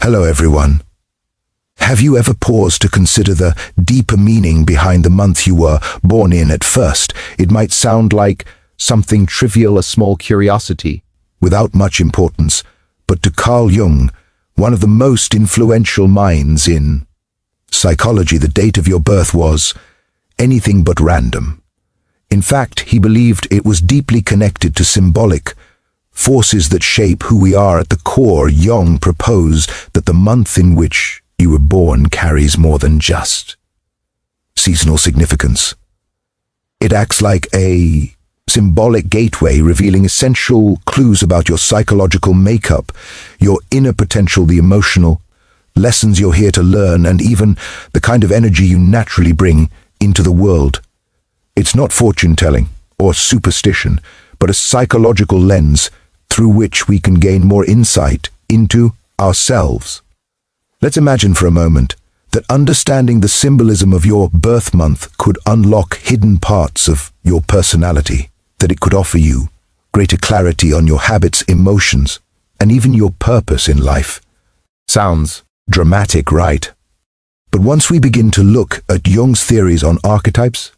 Hello everyone. Have you ever paused to consider the deeper meaning behind the month you were born in? At first, it might sound like something trivial, a small curiosity, without much importance, but to Carl Jung, one of the most influential minds in psychology, the date of your birth was anything but random. In fact, he believed it was deeply connected to symbolic forces that shape who we are. At the core, Jung proposed that the month in which you were born carries more than just seasonal significance. It acts like a symbolic gateway, revealing essential clues about your psychological makeup, your inner potential, the emotional lessons you're here to learn, and even the kind of energy you naturally bring into the world. It's not fortune-telling or superstition, but a psychological lens through which we can gain more insight into ourselves. Let's imagine for a moment that understanding the symbolism of your birth month could unlock hidden parts of your personality, that it could offer you greater clarity on your habits, emotions, and even your purpose in life. Sounds dramatic, right? But once we begin to look at Jung's theories on archetypes,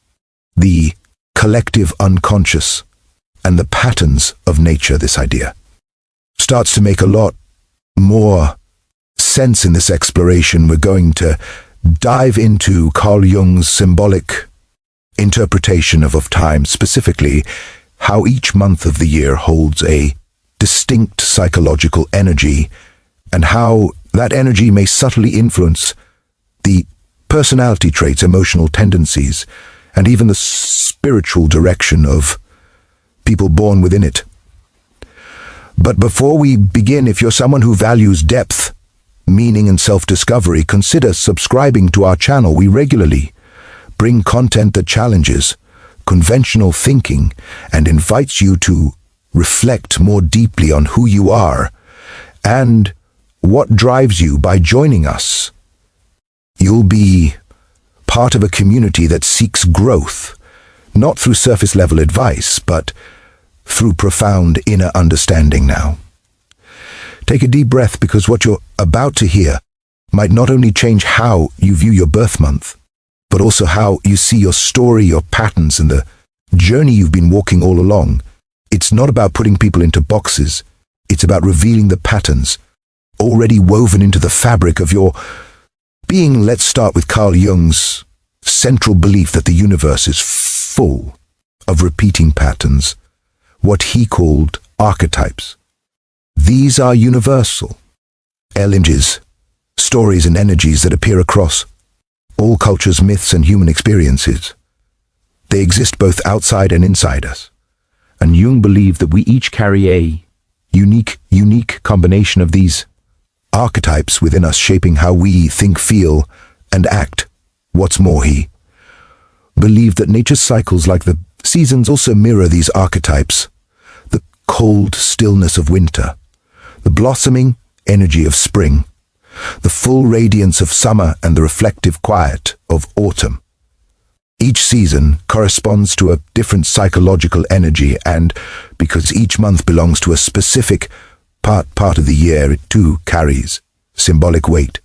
the collective unconscious, and the patterns of nature, this idea starts to make a lot more sense in this exploration. We're going to dive into Carl Jung's symbolic interpretation of time, specifically how each month of the year holds a distinct psychological energy, and how that energy may subtly influence the personality traits, emotional tendencies, and even the spiritual direction of people born within it. But before we begin, if you're someone who values depth, meaning, and self-discovery, consider subscribing to our channel. We regularly bring content that challenges conventional thinking and invites you to reflect more deeply on who you are and what drives you. By joining us, you'll be part of a community that seeks growth, not through surface-level advice, but through profound inner understanding. Now, take a deep breath, because what you're about to hear might not only change how you view your birth month, but also how you see your story, your patterns, and the journey you've been walking all along. It's not about putting people into boxes. It's about revealing the patterns already woven into the fabric of your being. Let's start with Carl Jung's central belief that the universe is full of repeating patterns, what he called archetypes. These are universal images, stories, and energies that appear across all cultures, myths, and human experiences. They exist both outside and inside us, and Jung believed that we each carry a unique combination of these archetypes within us, shaping how we think, feel, and act. What's more, he believed that nature's cycles, like the seasons, also mirror these archetypes. The cold stillness of winter, the blossoming energy of spring, the full radiance of summer, and the reflective quiet of autumn. Each season corresponds to a different psychological energy, and because each month belongs to a specific part of the year, it too carries symbolic weight.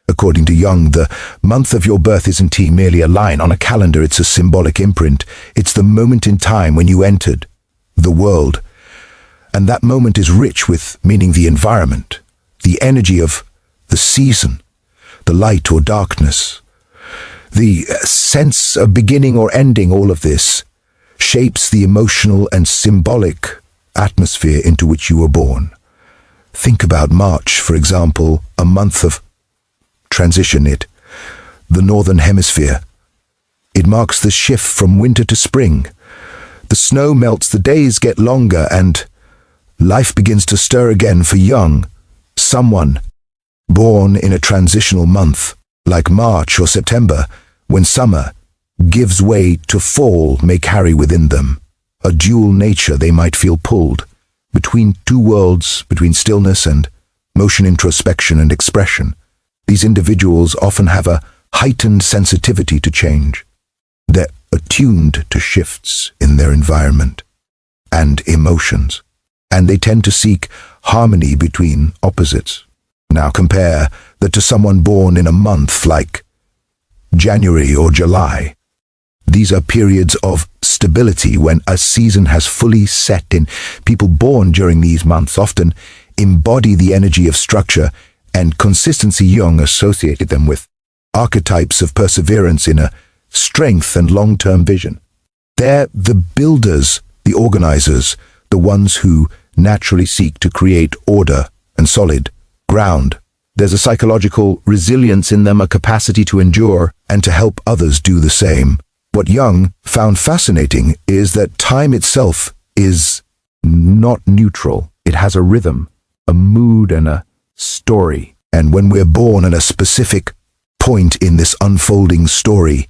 According to Jung, the month of your birth isn't merely a line on a calendar. It's a symbolic imprint. It's the moment in time when you entered the world, and that moment is rich with meaning. The environment, the energy of the season, the light or darkness, the sense of beginning or ending, all of this shapes the emotional and symbolic atmosphere into which you were born. Think about March, for example, a month of transition. The northern hemisphere. It marks the shift from winter to spring. The snow melts, the days get longer, and life begins to stir again. For Jung, someone born in a transitional month like March or September, when summer gives way to fall, may carry within them a dual nature. They might feel pulled between two worlds, between stillness and motion, introspection and expression. These individuals often have a heightened sensitivity to change. They're attuned to shifts in their environment and emotions, and they tend to seek harmony between opposites. Now compare that to someone born in a month like January or July. These are periods of stability when a season has fully set in. People born during these months often embody the energy of structure and consistency. Jung associated them with archetypes of perseverance, inner strength and long-term vision. They're the builders, the organizers, the ones who naturally seek to create order and solid ground. There's a psychological resilience in them, a capacity to endure and to help others do the same. What Jung found fascinating is that time itself is not neutral. It has a rhythm, a mood and a story. And when we're born at a specific point in this unfolding story,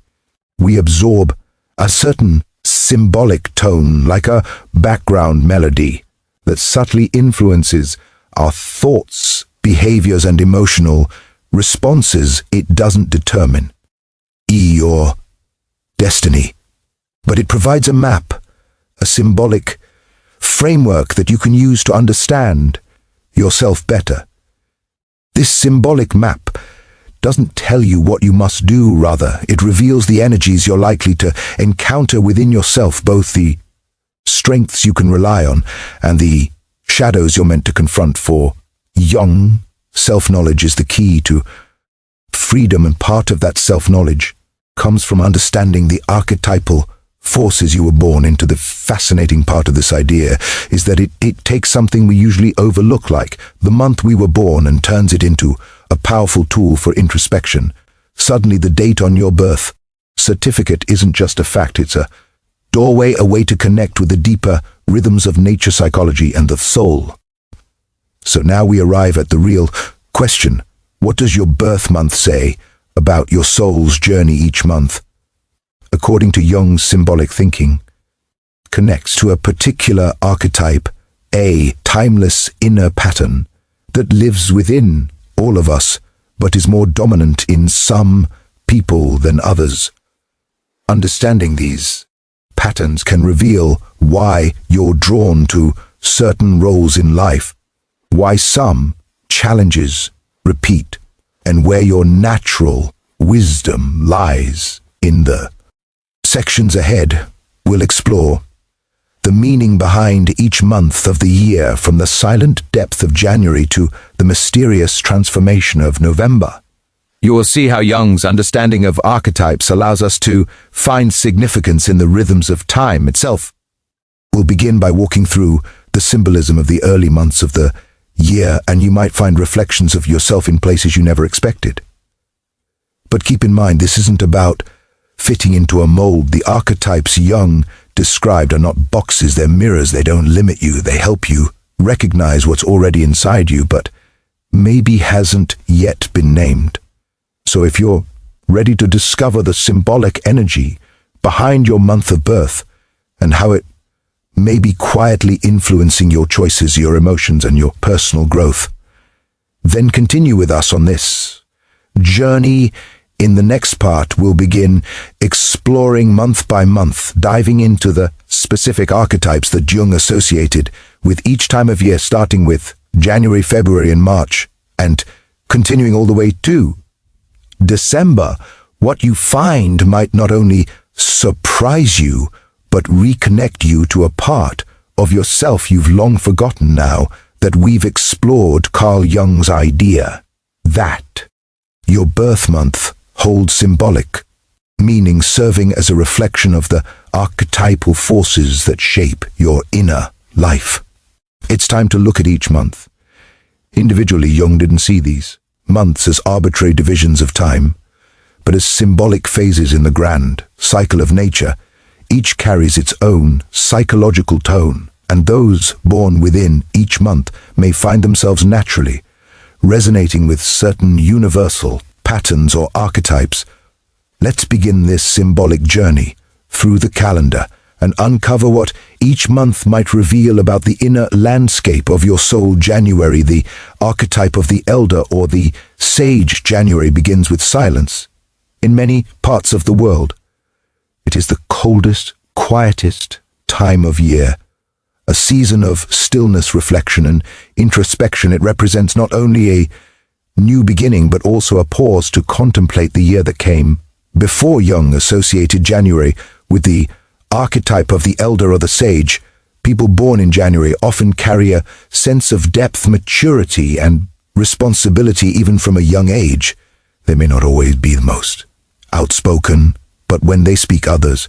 we absorb a certain symbolic tone, like a background melody that subtly influences our thoughts, behaviors and emotional responses. It doesn't determine your destiny, but it provides a map, a symbolic framework that you can use to understand yourself better. This symbolic map doesn't tell you what you must do, rather, it reveals the energies you're likely to encounter within yourself, both the strengths you can rely on and the shadows you're meant to confront. For Jung, self-knowledge is the key to freedom, and part of that self-knowledge comes from understanding the archetypal forces you were born into. The fascinating part of this idea is that it takes something we usually overlook, like the month we were born, and turns it into a powerful tool for introspection. Suddenly, the date on your birth certificate isn't just a fact, it's a doorway, a way to connect with the deeper rhythms of nature, psychology, and the soul. So now we arrive at the real question. What does your birth month say about your soul's journey each month? According to Jung's symbolic thinking, connects to a particular archetype, a timeless inner pattern that lives within all of us, but is more dominant in some people than others. Understanding these patterns can reveal why you're drawn to certain roles in life, why some challenges repeat, and where your natural wisdom lies. In the sections ahead, we'll explore the meaning behind each month of the year, from the silent depth of January to the mysterious transformation of November. You will see how Jung's understanding of archetypes allows us to find significance in the rhythms of time itself. We'll begin by walking through the symbolism of the early months of the year, and you might find reflections of yourself in places you never expected. But keep in mind, this isn't about fitting into a mold. The archetypes Jung described are not boxes, they're mirrors. They don't limit you, they help you recognize what's already inside you, but maybe hasn't yet been named. So if you're ready to discover the symbolic energy behind your month of birth and how it may be quietly influencing your choices, your emotions, and your personal growth, then continue with us on this journey. In the next part, we'll begin exploring month by month, diving into the specific archetypes that Jung associated with each time of year, starting with January, February, and March, and continuing all the way to December. What you find might not only surprise you, but reconnect you to a part of yourself you've long forgotten now that we've explored. Carl Jung's idea that your birth month holds symbolic meaning, serving as a reflection of the archetypal forces that shape your inner life. It's time to look at each month. Individually, Jung didn't see these months as arbitrary divisions of time, but as symbolic phases in the grand cycle of nature. Each carries its own psychological tone, and those born within each month may find themselves naturally resonating with certain universal patterns or archetypes. Let's begin this symbolic journey through the calendar and uncover what each month might reveal about the inner landscape of your soul. January, the archetype of the elder or the sage. January begins with silence. In many parts of the world, it is the coldest, quietest time of year, a season of stillness, reflection, and introspection. It represents not only a new beginning, but also a pause to contemplate the year that came. Before Jung associated January with the archetype of the elder or the sage, people born in January often carry a sense of depth, maturity, and responsibility even from a young age. They may not always be the most outspoken, but when they speak others,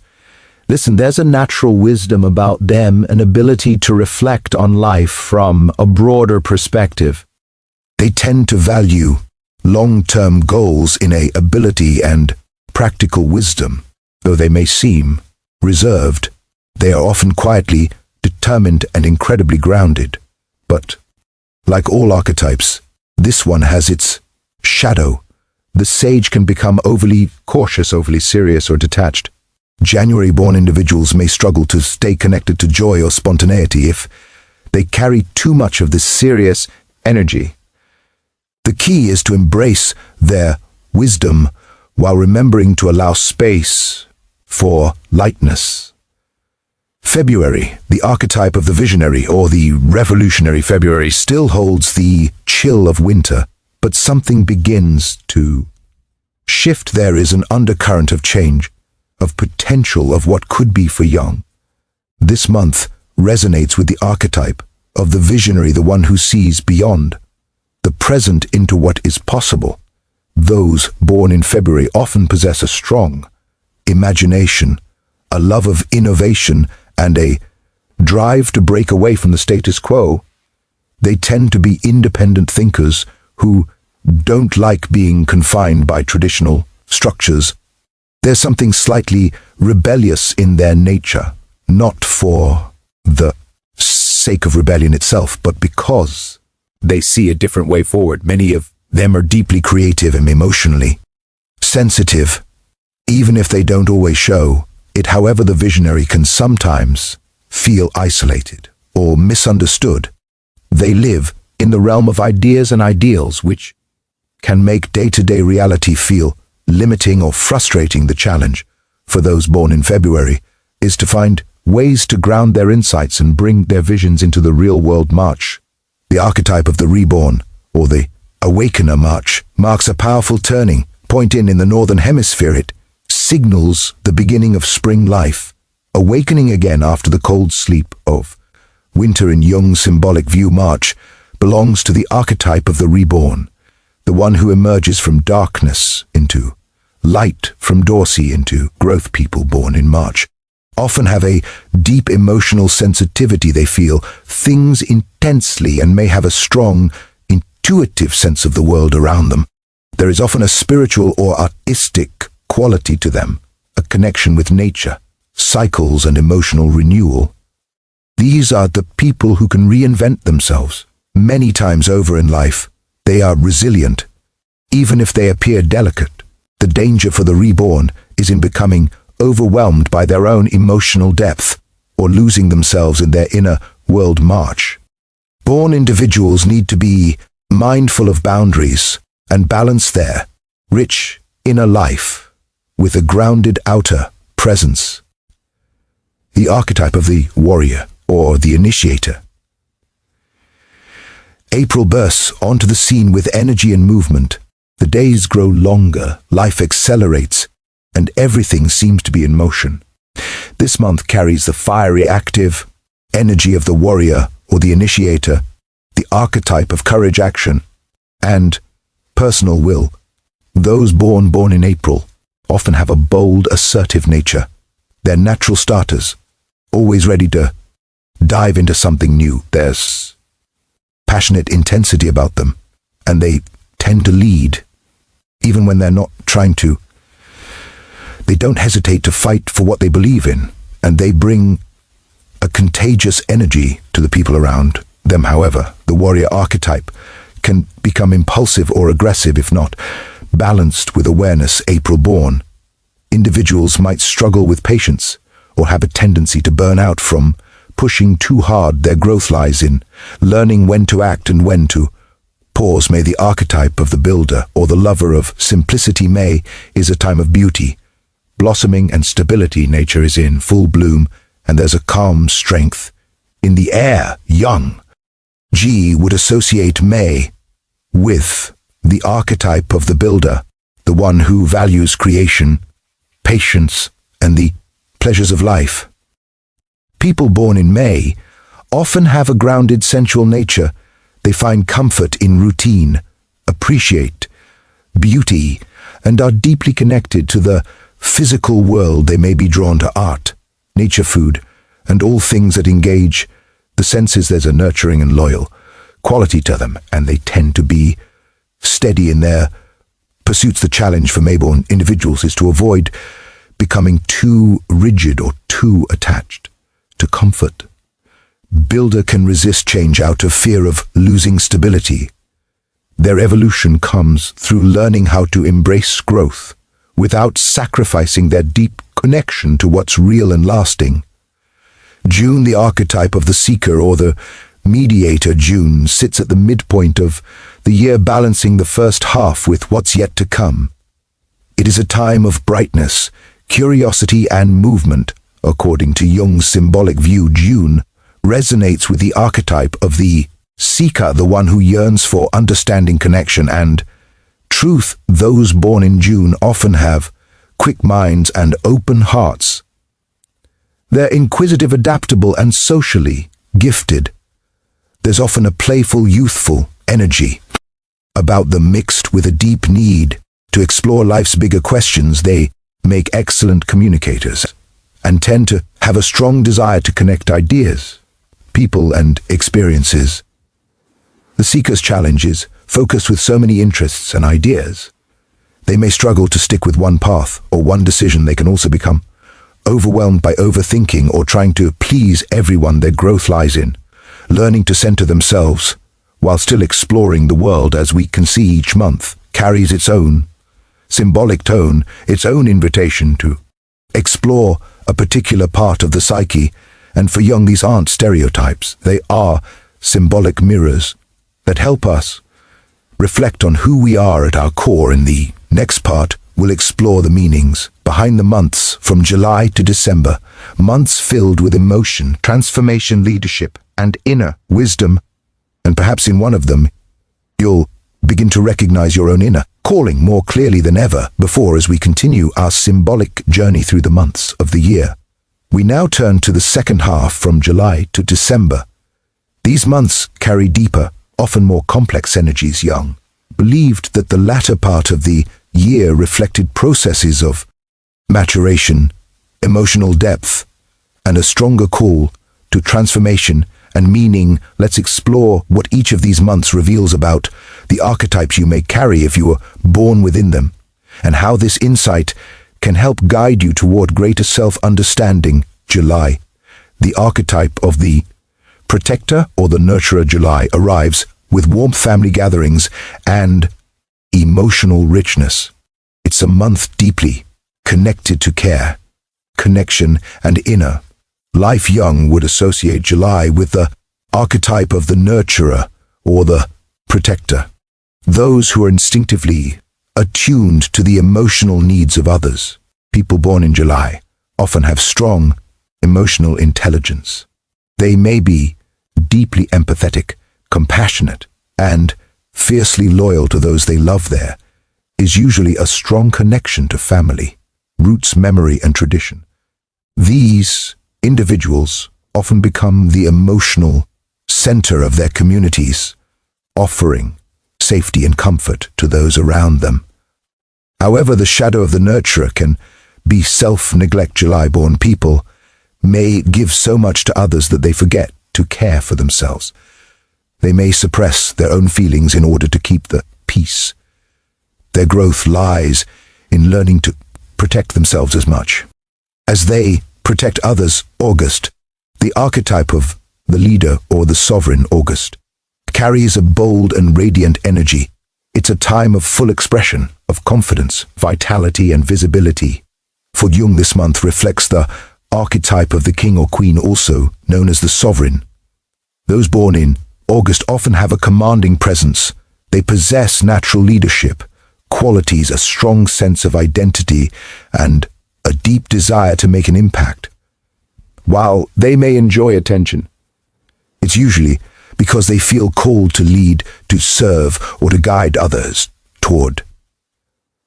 listen, there's a natural wisdom about them, an ability to reflect on life from a broader perspective. They tend to value long-term goals in a ability and practical wisdom. Though they may seem reserved, they are often quietly determined and incredibly grounded. But, like all archetypes, this one has its shadow. The sage can become overly cautious, overly serious, or detached. January-born individuals may struggle to stay connected to joy or spontaneity if they carry too much of this serious energy. The key is to embrace their wisdom while remembering to allow space for lightness. February, the archetype of the visionary or the revolutionary February, still holds the chill of winter, but something begins to shift. There is an undercurrent of change, of potential, of what could be for Jung. This month resonates with the archetype of the visionary, the one who sees beyond the present into what is possible. Those born in February often possess a strong imagination, a love of innovation, and a drive to break away from the status quo. They tend to be independent thinkers who don't like being confined by traditional structures. There's something slightly rebellious in their nature, not for the sake of rebellion itself, but because they see a different way forward. Many of them are deeply creative and emotionally sensitive, even if they don't always show it. However, the visionary can sometimes feel isolated or misunderstood. They live in the realm of ideas and ideals, which can make day-to-day reality feel limiting or frustrating. The challenge for those born in February is to find ways to ground their insights and bring their visions into the real-world. March, the archetype of the reborn, or the awakener march, marks a powerful turning point in the northern hemisphere. It signals the beginning of spring life, awakening again after the cold sleep of winter. In Jung's symbolic view, March belongs to the archetype of the reborn, the one who emerges from darkness into light, from Dorsey into growth. People born in March often have a deep emotional sensitivity. They feel things intensely and may have a strong, intuitive sense of the world around them. There is often a spiritual or artistic quality to them, a connection with nature, cycles, and emotional renewal. These are the people who can reinvent themselves many times over in life. They are resilient, even if they appear delicate. The danger for the reborn is in becoming overwhelmed by their own emotional depth or losing themselves in their inner world. March born individuals need to be mindful of boundaries and balance their rich inner life with a grounded outer presence. The archetype of the warrior or the initiator. April bursts onto the scene with energy and movement. The days grow longer, life accelerates, and everything seems to be in motion. This month carries the fiery, active energy of the warrior or the initiator, the archetype of courage, action, and personal will. Those born in April often have a bold, assertive nature. They're natural starters, always ready to dive into something new. There's passionate intensity about them, and they tend to lead, even when they're not trying to. They don't hesitate to fight for what they believe in, and they bring a contagious energy to the people around them. However, the warrior archetype can become impulsive or aggressive if not balanced with awareness. April-born individuals might struggle with patience or have a tendency to burn out from pushing too hard. Their growth lies in learning when to act and when to pause. May the archetype of the builder or the lover of simplicity. May is a time of beauty, blossoming, and stability. Nature is in full bloom, and there's a calm strength in the air. Jung would associate May with the archetype of the builder, the one who values creation, patience, and the pleasures of life. People born in May often have a grounded sensual nature. They find comfort in routine, appreciate beauty, and are deeply connected to the physical world. They may be drawn to art, nature, food, and all things that engage the senses. There's a nurturing and loyal quality to them, and they tend to be steady in their pursuits. The challenge for May-born individuals is to avoid becoming too rigid or too attached to comfort. Builder can resist change out of fear of losing stability. Their evolution comes through learning how to embrace growth without sacrificing their deep connection to what's real and lasting. June, the archetype of the seeker or the mediator. June sits at the midpoint of the year, balancing the first half with what's yet to come. It is a time of brightness, curiosity, and movement. According to Jung's symbolic view, June resonates with the archetype of the seeker, the one who yearns for understanding, connection, and truth. Those born in June often have quick minds and open hearts. They're inquisitive, adaptable, and socially gifted. There's often a playful, youthful energy about them, mixed with a deep need to explore life's bigger questions. They make excellent communicators and tend to have a strong desire to connect ideas, people, and experiences. The seeker's challenge is focused with so many interests and ideas. They may struggle to stick with one path or one decision. They can also become overwhelmed by overthinking or trying to please everyone. Their growth lies in learning to center themselves while still exploring the world. As we can see, each month carries its own symbolic tone, its own invitation to explore a particular part of the psyche. And for Jung, these aren't stereotypes. They are symbolic mirrors that help us reflect on who we are at our core. In the next part, we'll explore the meanings behind the months from July to December, months filled with emotion, transformation, leadership, and inner wisdom. And perhaps in one of them, you'll begin to recognize your own inner calling more clearly than ever before. As we continue our symbolic journey through the months of the year, we now turn to the second half from July to December. These months carry deeper, often more complex energies. Jung believed that the latter part of the year reflected processes of maturation, emotional depth, and a stronger call to transformation and meaning. Let's explore what each of these months reveals about the archetypes you may carry if you were born within them, and how this insight can help guide you toward greater self-understanding. July, the archetype of the protector or the nurturer. July arrives with warmth, family gatherings, and emotional richness. It's a month deeply connected to care, connection, and inner life. Jung would associate July with the archetype of the nurturer or the protector, those who are instinctively attuned to the emotional needs of others. People born in July often have strong emotional intelligence. They may be deeply empathetic, compassionate, and fiercely loyal to those they love. There is usually a strong connection to family, roots, memory, and tradition. These individuals often become the emotional center of their communities, offering safety and comfort to those around them. However, the shadow of the nurturer can be self-neglect. July-born people may give so much to others that they forget to care for themselves. They may suppress their own feelings in order to keep the peace. Their growth lies in learning to protect themselves as much as they protect others. August, the archetype of the leader or the sovereign. August carries a bold and radiant energy. It's a time of full expression, of confidence, vitality, and visibility. For Jung, this month reflects the archetype of the king or queen, also known as the sovereign. Those born in August often have a commanding presence. They possess natural leadership qualities, a strong sense of identity, and a deep desire to make an impact. While they may enjoy attention, it's usually because they feel called to lead, to serve, or to guide others. toward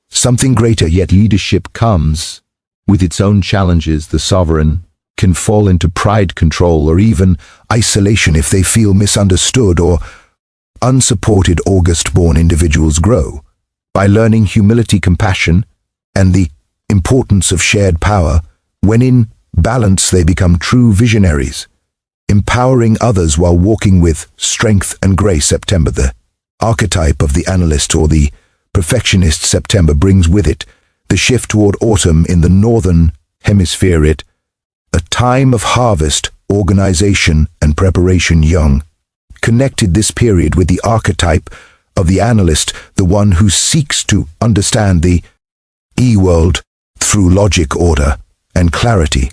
something greater, yet leadership comes with its own challenges. The sovereign can fall into pride, control, or even isolation if they feel misunderstood or unsupported. August-born individuals grow by learning humility, compassion, and the importance of shared power. When in balance, they become true visionaries, empowering others while walking with strength and grace. September, the archetype of the analyst or the perfectionist. September brings with it the shift toward autumn in the northern hemisphere, a time of harvest, organization, and preparation. Jung connected this period with the archetype of the analyst, the one who seeks to understand the world through logic, order, and clarity.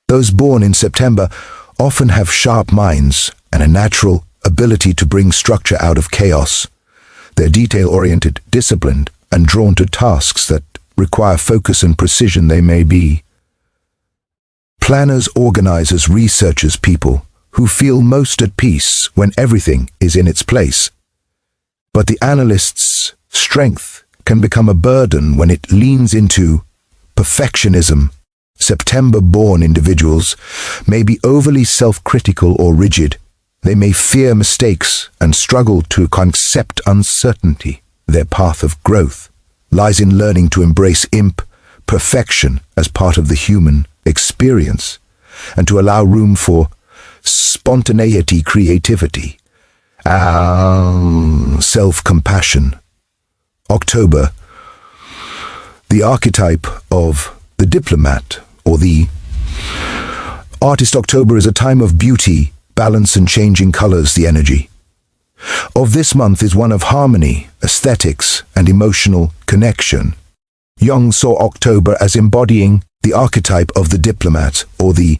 Those born in September often have sharp minds and a natural ability to bring structure out of chaos. They're detail-oriented, disciplined, and drawn to tasks that require focus and precision. They may be planners, organizers, researchers, people who feel most at peace when everything is in its place. But the analyst's strength can become a burden when it leans into perfectionism. September-born individuals may be overly self-critical or rigid. They may fear mistakes and struggle to accept uncertainty. Their path of growth lies in learning to embrace imperfection as part of the human experience and to allow room for spontaneity, creativity, self-compassion. October, the archetype of the diplomat or the artist. October is a time of beauty, balance, and changing colors. The energy of this month is one of harmony, aesthetics, and emotional connection. Jung saw October as embodying the archetype of the diplomat or the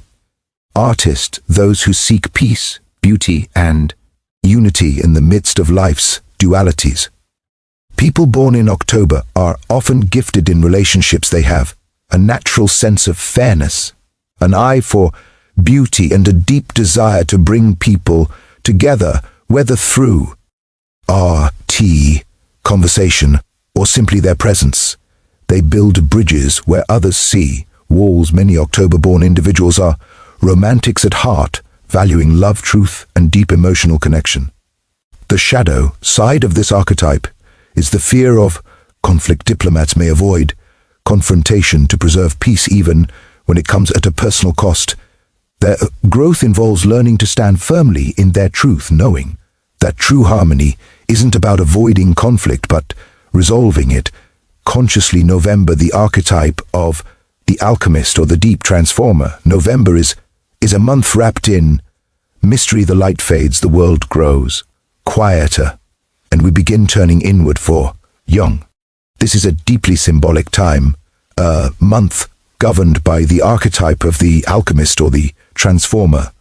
artist, those who seek peace, beauty, and unity in the midst of life's dualities. People born in October are often gifted in relationships. They have a natural sense of fairness, an eye for beauty, and a deep desire to bring people together, whether through conversation, or simply their presence. They build bridges where others see walls. Many October-born individuals are romantics at heart, valuing love, truth, and deep emotional connection. The shadow side of this archetype is the fear of conflict. Diplomats may avoid confrontation to preserve peace, even when it comes at a personal cost. Their growth involves learning to stand firmly in their truth, knowing that true harmony isn't about avoiding conflict, but resolving it consciously. November, the archetype of the alchemist or the deep transformer. November is a month wrapped in mystery. The light fades, the world grows quieter, and we begin turning inward. For Jung, this is a deeply symbolic time, a month governed by the archetype of the alchemist or the transformer.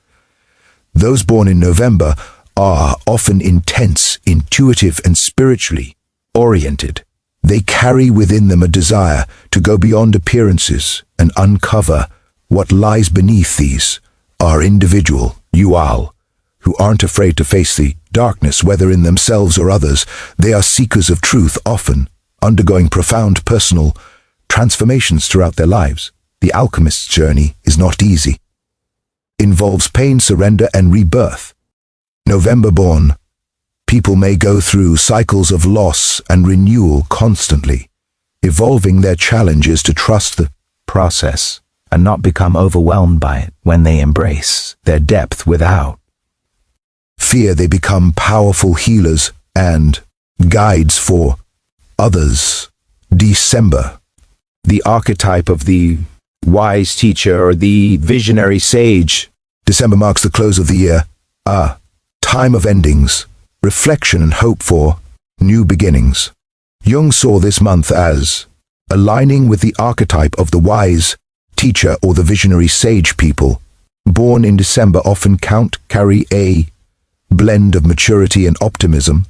Those born in November are often intense, intuitive, and spiritually oriented. They carry within them a desire to go beyond appearances and uncover what lies beneath. These are individuals who aren't afraid to face the darkness, whether in themselves or others. They are seekers of truth, often undergoing profound personal transformations throughout their lives. The alchemist's journey is not easy. It involves pain, surrender, and rebirth. November-born people may go through cycles of loss and renewal, constantly evolving. Their challenge is to trust the process and not become overwhelmed by it. When they embrace their depth without fear, they become powerful healers and guides for others. December, the archetype of the wise teacher or the visionary sage. December marks the close of the year, a time of endings, reflection, and hope for new beginnings. Jung saw this month as aligning with the archetype of the wise teacher or the visionary sage. People born in December often carry a blend of maturity and optimism.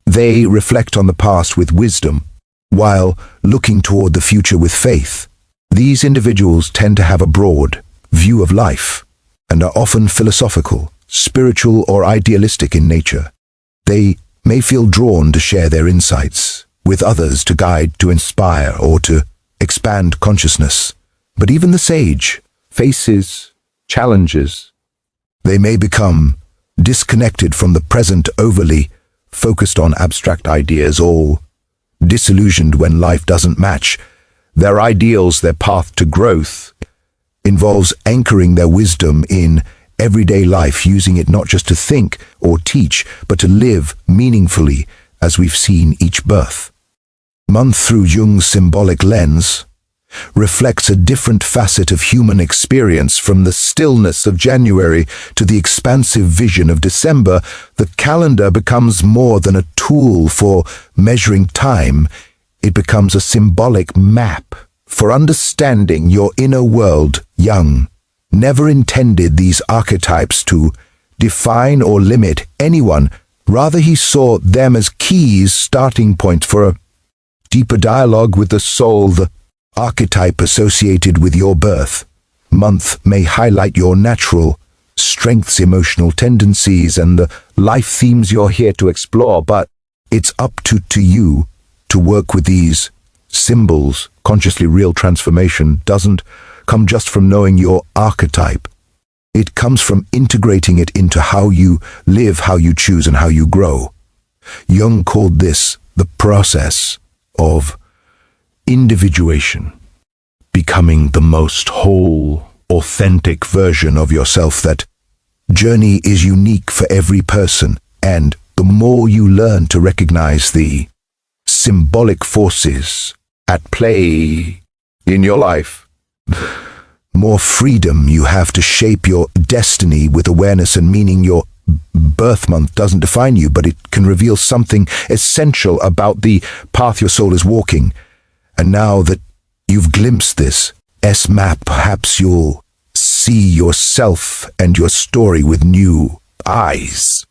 They reflect on the past with wisdom, while looking toward the future with faith. These individuals tend to have a broad view of life and are often philosophical, spiritual, or idealistic in nature. They may feel drawn to share their insights with others, to guide, to inspire, or to expand consciousness. But even the sage faces challenges. They may become disconnected from the present, overly focused on abstract ideas, all disillusioned when life doesn't match their ideals. Their path to growth involves anchoring their wisdom in everyday life, using it not just to think or teach, but to live meaningfully, as we've seen each birth month through Jung's symbolic lens reflects a different facet of human experience. From the stillness of January to the expansive vision of December, the calendar becomes more than a tool for measuring time. It becomes a symbolic map for understanding your inner world. Jung never intended these archetypes to define or limit anyone. Rather, he saw them as keys, starting points for a deeper dialogue with the soul. The archetype associated with your birth month may highlight your natural strengths, emotional tendencies, and the life themes you're here to explore, but it's up to you to work with these symbols consciously. Real transformation doesn't come just from knowing your archetype. It comes from integrating it into how you live, how you choose, and how you grow. Jung called this the process of individuation, becoming the most whole, authentic version of yourself. That journey is unique for every person, and the more you learn to recognize the symbolic forces at play in your life, more freedom you have to shape your destiny with awareness and meaning. Your birth month doesn't define you, but it can reveal something essential about the path your soul is walking. And now that you've glimpsed this S-map, perhaps you'll see yourself and your story with new eyes.